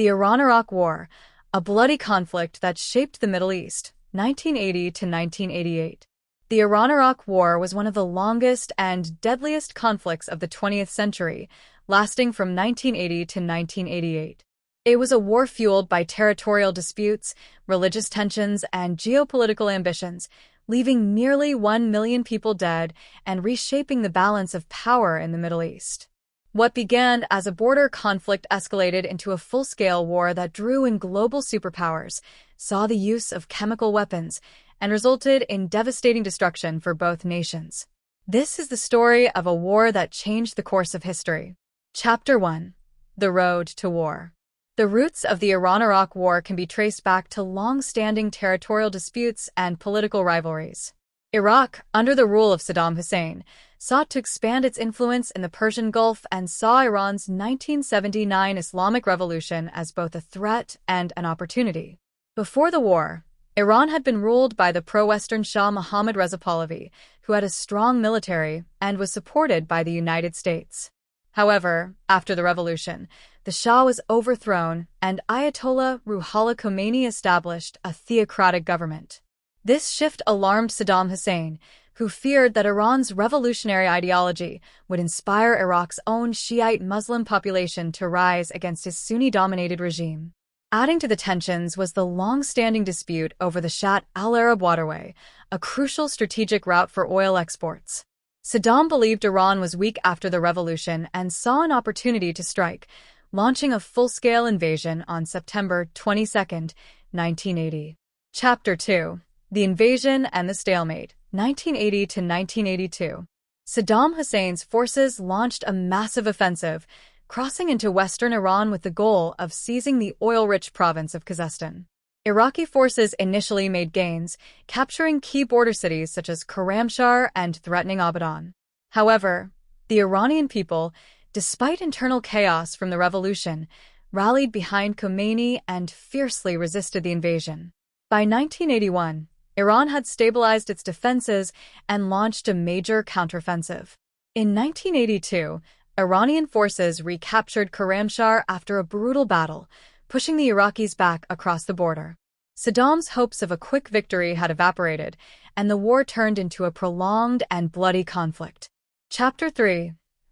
The Iran-Iraq War, a bloody conflict that shaped the Middle East, 1980 to 1988. The Iran-Iraq War was one of the longest and deadliest conflicts of the 20th century, lasting from 1980 to 1988. It was a war fueled by territorial disputes, religious tensions, and geopolitical ambitions, leaving nearly 1 million people dead and reshaping the balance of power in the Middle East. What began as a border conflict escalated into a full-scale war that drew in global superpowers, saw the use of chemical weapons, and resulted in devastating destruction for both nations. This is the story of a war that changed the course of history. Chapter 1. The Road to War. The roots of the Iran-Iraq War can be traced back to long-standing territorial disputes and political rivalries. Iraq, under the rule of Saddam Hussein, sought to expand its influence in the Persian Gulf and saw Iran's 1979 Islamic Revolution as both a threat and an opportunity. Before the war, Iran had been ruled by the pro-Western Shah Mohammad Reza Pahlavi, who had a strong military and was supported by the United States. However, after the revolution, the Shah was overthrown and Ayatollah Ruhollah Khomeini established a theocratic government. This shift alarmed Saddam Hussein, who feared that Iran's revolutionary ideology would inspire Iraq's own Shiite Muslim population to rise against his Sunni-dominated regime. Adding to the tensions was the long-standing dispute over the Shatt al-Arab waterway, a crucial strategic route for oil exports. Saddam believed Iran was weak after the revolution and saw an opportunity to strike, launching a full-scale invasion on September 22, 1980. Chapter 2. The Invasion and the Stalemate, 1980 to 1982. Saddam Hussein's forces launched a massive offensive, crossing into western Iran with the goal of seizing the oil-rich province of Khuzestan. Iraqi forces initially made gains, capturing key border cities such as Khorramshahr and threatening Abadan. However, the Iranian people, despite internal chaos from the revolution, rallied behind Khomeini and fiercely resisted the invasion. By 1981, Iran had stabilized its defenses and launched a major counteroffensive. In 1982, Iranian forces recaptured Khorramshahr after a brutal battle, pushing the Iraqis back across the border. Saddam's hopes of a quick victory had evaporated, and the war turned into a prolonged and bloody conflict. Chapter 3.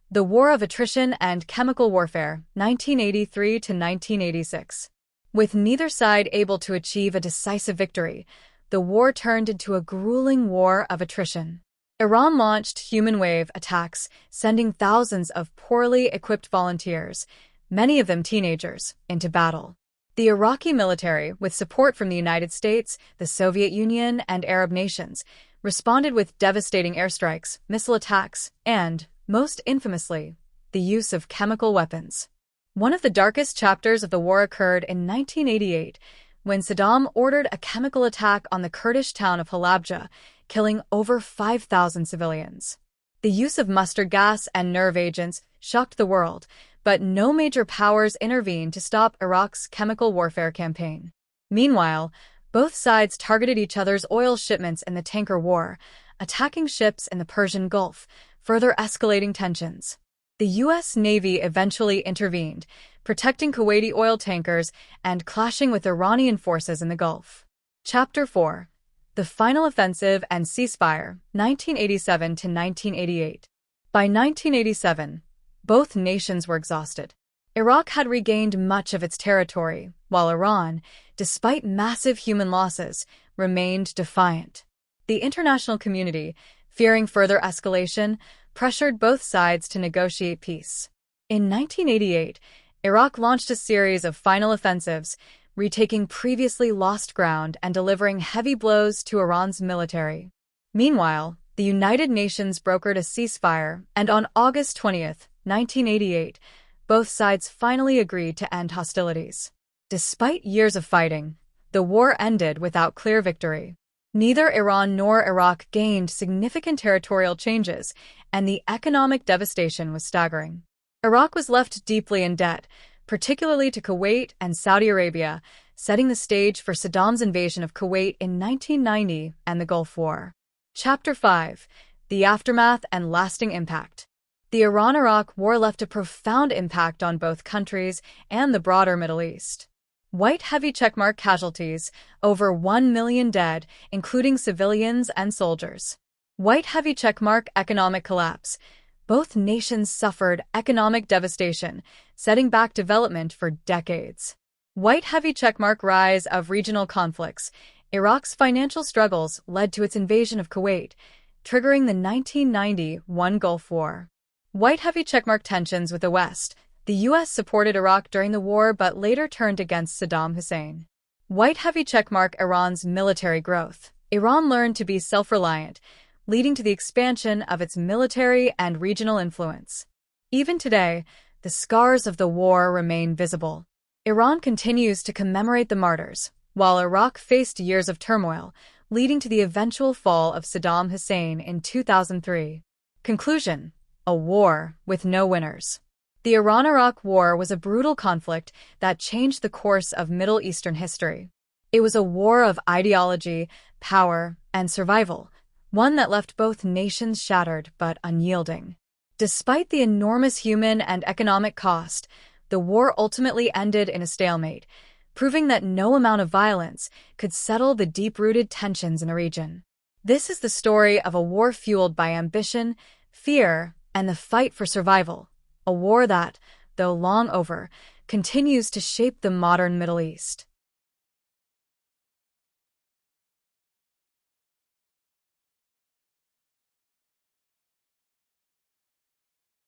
The War of Attrition and Chemical Warfare, 1983 to 1986. With neither side able to achieve a decisive victory, the war turned into a grueling war of attrition. Iran launched human wave attacks, sending thousands of poorly equipped volunteers, many of them teenagers, into battle. The Iraqi military, with support from the United States, the Soviet Union, and Arab nations, responded with devastating airstrikes, missile attacks, and, most infamously, the use of chemical weapons. One of the darkest chapters of the war occurred in 1988, when Saddam ordered a chemical attack on the Kurdish town of Halabja, killing over 5,000 civilians. The use of mustard gas and nerve agents shocked the world, but no major powers intervened to stop Iraq's chemical warfare campaign. Meanwhile, both sides targeted each other's oil shipments in the tanker war, attacking ships in the Persian Gulf, further escalating tensions. The U.S. Navy eventually intervened, protecting Kuwaiti oil tankers and clashing with Iranian forces in the Gulf. Chapter 4. The Final Offensive and Ceasefire, 1987 to 1988. By 1987, both nations were exhausted. Iraq had regained much of its territory, while Iran, despite massive human losses, remained defiant. The international community, fearing further escalation, pressured both sides to negotiate peace. In 1988, Iraq launched a series of final offensives, retaking previously lost ground and delivering heavy blows to Iran's military. Meanwhile, the United Nations brokered a ceasefire, and on August 20, 1988, both sides finally agreed to end hostilities. Despite years of fighting, the war ended without clear victory. Neither Iran nor Iraq gained significant territorial changes, and the economic devastation was staggering. Iraq was left deeply in debt, particularly to Kuwait and Saudi Arabia, setting the stage for Saddam's invasion of Kuwait in 1990 and the Gulf War. Chapter 5. The Aftermath and Lasting Impact. The Iran-Iraq War left a profound impact on both countries and the broader Middle East. White heavy checkmark casualties, over 1 million dead, including civilians and soldiers. White heavy checkmark economic collapse. Both nations suffered economic devastation, setting back development for decades. White heavy checkmark rise of regional conflicts. Iraq's financial struggles led to its invasion of Kuwait, triggering the 1991 Gulf War. White heavy checkmark tensions with the West. The U.S. supported Iraq during the war but later turned against Saddam Hussein. White heavy checkmark Iran's military growth. Iran learned to be self-reliant, leading to the expansion of its military and regional influence. Even today, the scars of the war remain visible. Iran continues to commemorate the martyrs, while Iraq faced years of turmoil, leading to the eventual fall of Saddam Hussein in 2003. Conclusion: a war with no winners. The Iran-Iraq War was a brutal conflict that changed the course of Middle Eastern history. It was a war of ideology, power, and survival, one that left both nations shattered but unyielding. Despite the enormous human and economic cost, the war ultimately ended in a stalemate, proving that no amount of violence could settle the deep-rooted tensions in a region. This is the story of a war fueled by ambition, fear, and the fight for survival. A war that, though long over, continues to shape the modern Middle East.